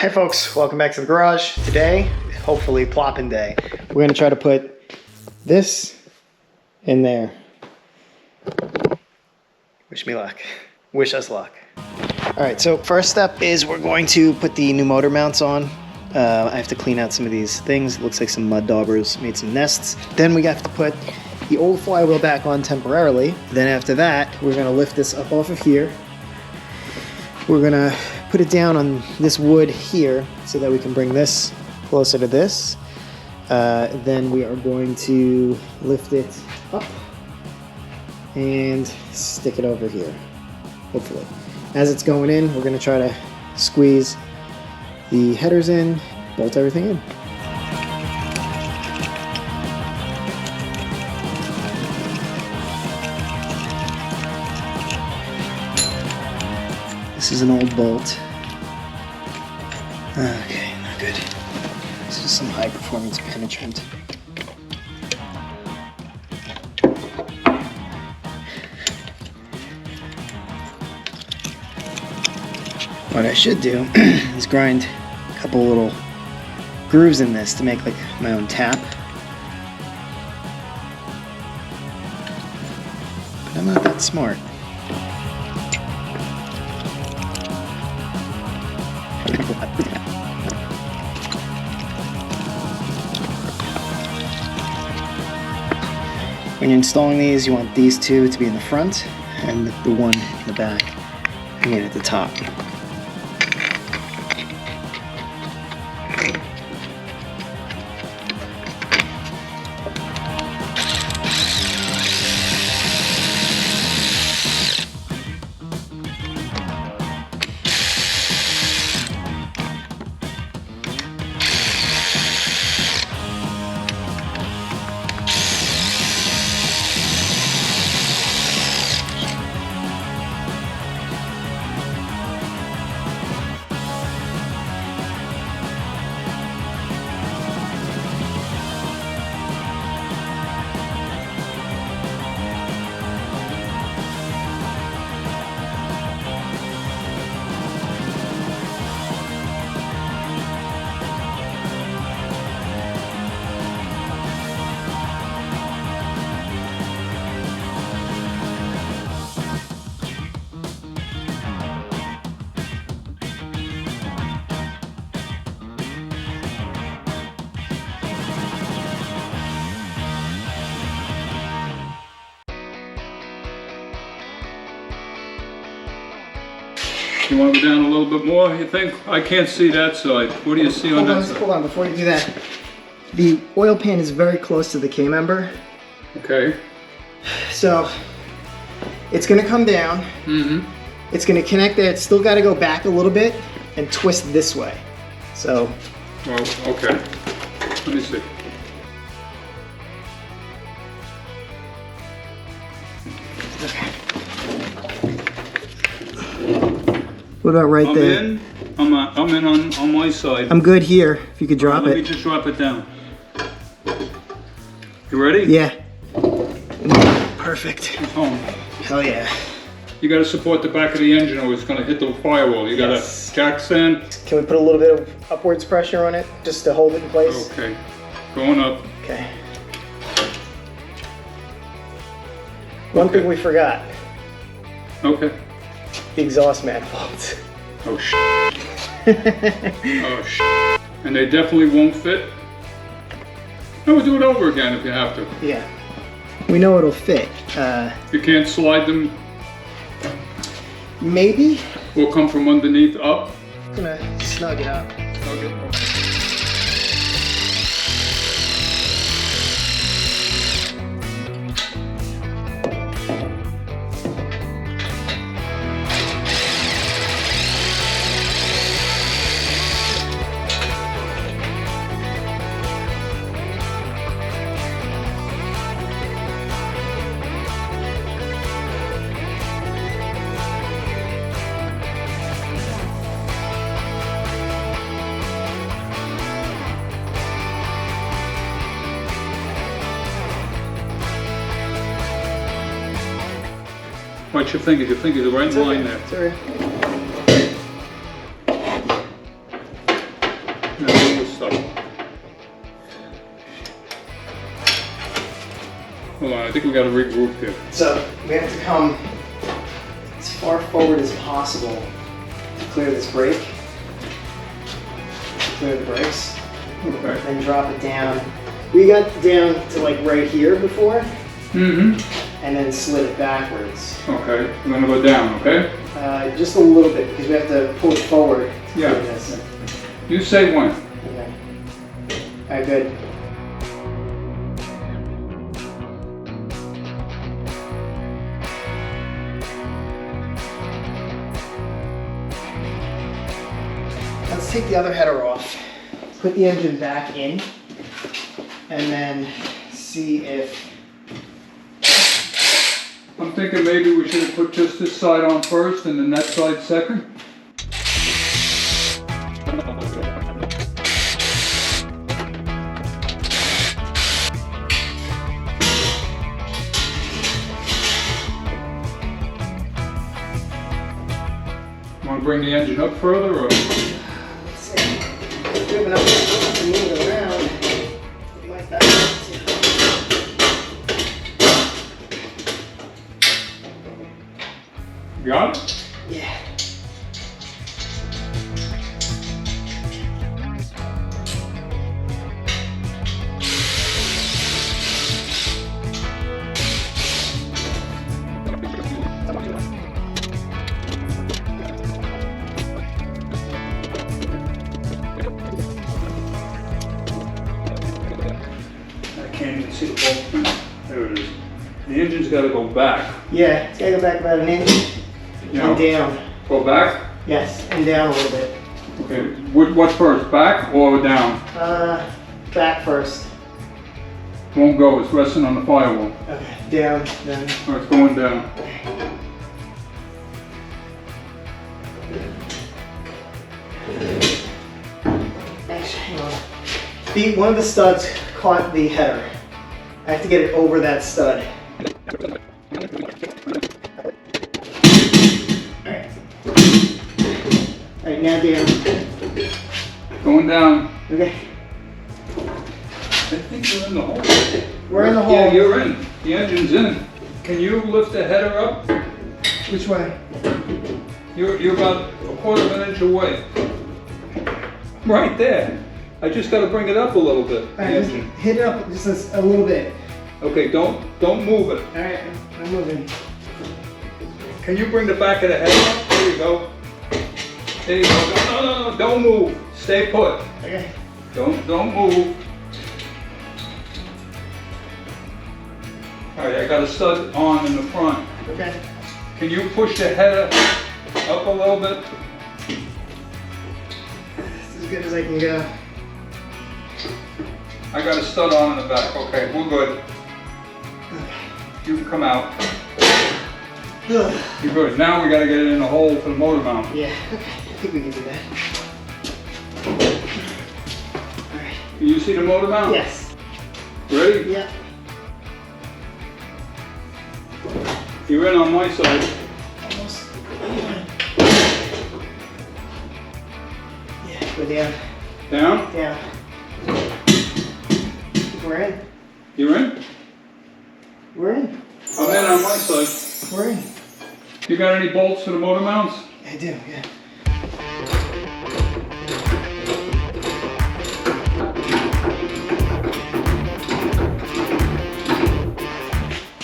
Hey folks, welcome back to the garage. Today, hopefully plopping day. We're gonna try to put this in there. Wish me luck. Wish us luck. All right, so first step is we're going to put the new motor mounts on. I have to clean out some of these things. It looks like some mud daubers made some nests. Then we have to put the old flywheel back on temporarily. Then after that, we're gonna lift this up off of here. We're gonna put it down on this wood here so that we can bring this closer to this. Then we are going to lift it up and stick it over here, hopefully. As it's going in, we're gonna try to squeeze the headers in, bolt everything in. This is an old bolt. Okay, not good. This is some high performance penetrant. What I should do is grind a couple little grooves in this to make like my own tap. But I'm not that smart. When you're installing these, you want these two to be in the front and the one in the back, again at the top. You want to go down a little bit more, you think? I can't see that side. What do you see on that side? Hold on, before you do that. The oil pan is very close to the K-member. Okay. So, it's gonna come down. Mm-hmm. It's gonna connect there. It's still gotta go back a little bit and twist this way. So. Well, okay. Let me see. What about right there? I'm in on my side. I'm good here, if you could drop Let it. me just drop it down. You ready? Yeah. Perfect. It's home. Hell yeah. You got to support the back of the engine or it's going to hit the firewall. You got to jack stand. Can we put a little bit of upwards pressure on it just to hold it in place? Okay. Going up. Okay. One thing we forgot. Okay. The exhaust manifolds. Oh oh and they definitely won't fit. I would do it over again if you have to. Yeah. We know it'll fit. You can't slide them. Maybe. Will come from underneath up. I'm gonna snug it up. Okay. What's your finger? Your finger's right in line there. Sorry. Now it was stuck. Hold on, I think we got to regroup here. So we have to come as far forward as possible to clear this brake. Clear the brakes. Okay. Then drop it down. We got down to like right here before. Mm-hmm. And then slid it backwards. Okay, I'm gonna go down, okay? Just a little bit because we have to pull it forward. To Yeah. do this. You say when. Okay. All right, good. Let's take the other header off. Put the engine back in, and then see if. I'm thinking maybe we should have put just this side on first and then that side second. Want to bring the engine up further or? Let's see. We have enough to move it around. Like that. Got it? Yeah. I can't even see the bolt. There it is. The engine's got to go back. Yeah, it's gotta go back about an inch You and know, down. go back. Yes, and down a little bit. Okay. What first? Back or down? Back first. Won't go. It's resting on the firewall. Okay, down, then. Or it's going down. Actually, hang on. One of the studs caught the header. I have to get it over that stud. Alright, now down. Going down. Okay, I think you're in the hole. we're in the hole. Yeah, you're in. The engine's in. Can you lift the header up? Which way? You're about a quarter of an inch away. Right there. I just got to bring it up a little bit. The Alright, just engine. hit it up just a little bit. Okay, don't move it. Alright, I'm moving. Can you bring the back of the header up? There you go. There you go. No, don't move. Stay put. Okay. Don't move. All right, I got a stud on in the front. Okay. Can you push the header up a little bit? It's as good as I can go. I got a stud on in the back. Okay, we're good. You can come out. Ugh. You're good. Now we got to get it in the hole for the motor mount. Yeah, okay. I think we can do that. Alright. Can you see the motor mount? Yes. Ready? Yep. You're in on my side. Almost. Yeah, go down. Down? Down. We're in. You're in? We're in. I'm in on my side. We're in. You got any bolts for the motor mounts? I do, yeah.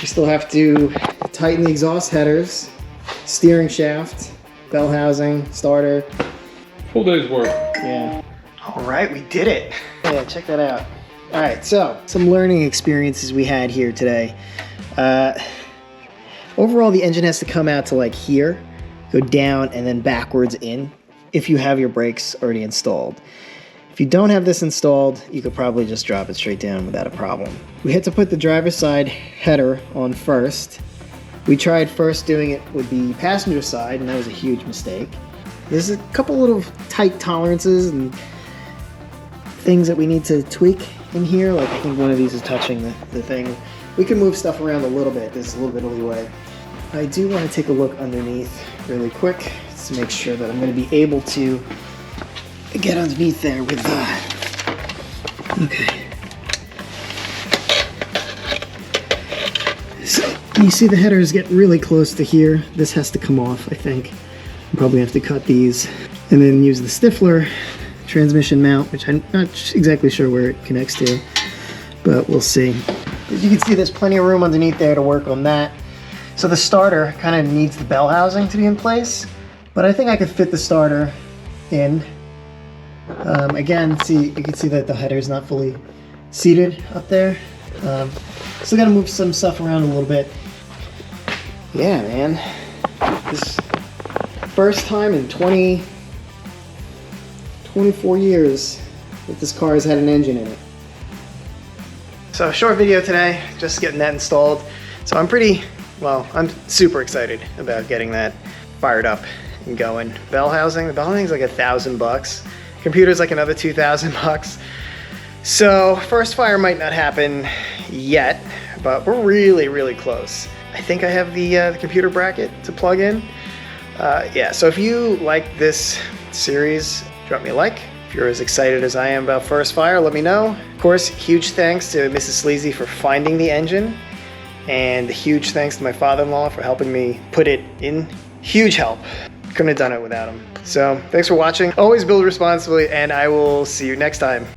We still have to tighten the exhaust headers, steering shaft, bell housing, starter. Full day's work. Yeah. All right, we did it. Yeah, check that out. All right, so some learning experiences we had here today. Overall, the engine has to come out to like here, go down, and then backwards in if you have your brakes already installed. If you don't have this installed, you could probably just drop it straight down without a problem. We had to put the driver's side header on first. We tried first doing it with the passenger side, and that was a huge mistake. There's a couple little tight tolerances and things that we need to tweak in here. Like I think one of these is touching the thing. We can move stuff around a little bit. There's a little bit of leeway. I do want to take a look underneath really quick to make sure that I'm going to be able to get underneath there with okay. So you see the headers get really close to here. This has to come off, I think. I'll probably have to cut these and then use the Stifler transmission mount, which I'm not exactly sure where it connects to, but we'll see. As you can see, there's plenty of room underneath there to work on that. So the starter kind of needs the bell housing to be in place, but I think I could fit the starter in. Again, you can see that the header is not fully seated up there. Still got to move some stuff around a little bit. Yeah, man. This first time in 24 years that this car has had an engine in it. So short video today, just getting that installed. So I'm super excited about getting that fired up and going. Bell housing, the bell housing is like $1,000. Computer's like another $2,000. So first fire might not happen yet, but we're really, really close. I think I have the computer bracket to plug in. Yeah, so if you like this series, drop me a like. If you're as excited as I am about first fire, let me know. Of course, huge thanks to Mrs. Sleazy for finding the engine, and huge thanks to my father-in-law for helping me put it in. Huge help. Couldn't have done it without him. So thanks for watching. Always build responsibly, and I will see you next time.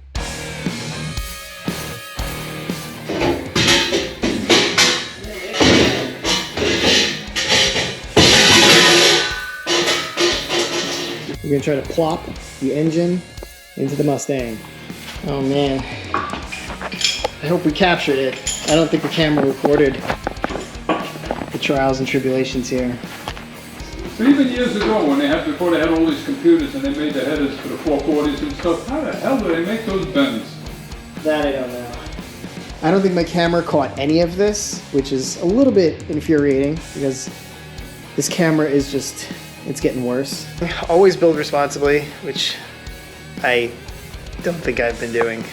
We're gonna try to plop the engine into the Mustang. Oh man. I hope we captured it. I don't think the camera recorded the trials and tribulations here. So even years ago, before they had all these computers and they made the headers for the 440s and stuff, how the hell do they make those bends? That I don't know. I don't think my camera caught any of this, which is a little bit infuriating because this camera is just, it's getting worse. Always build responsibly, which I don't think I've been doing.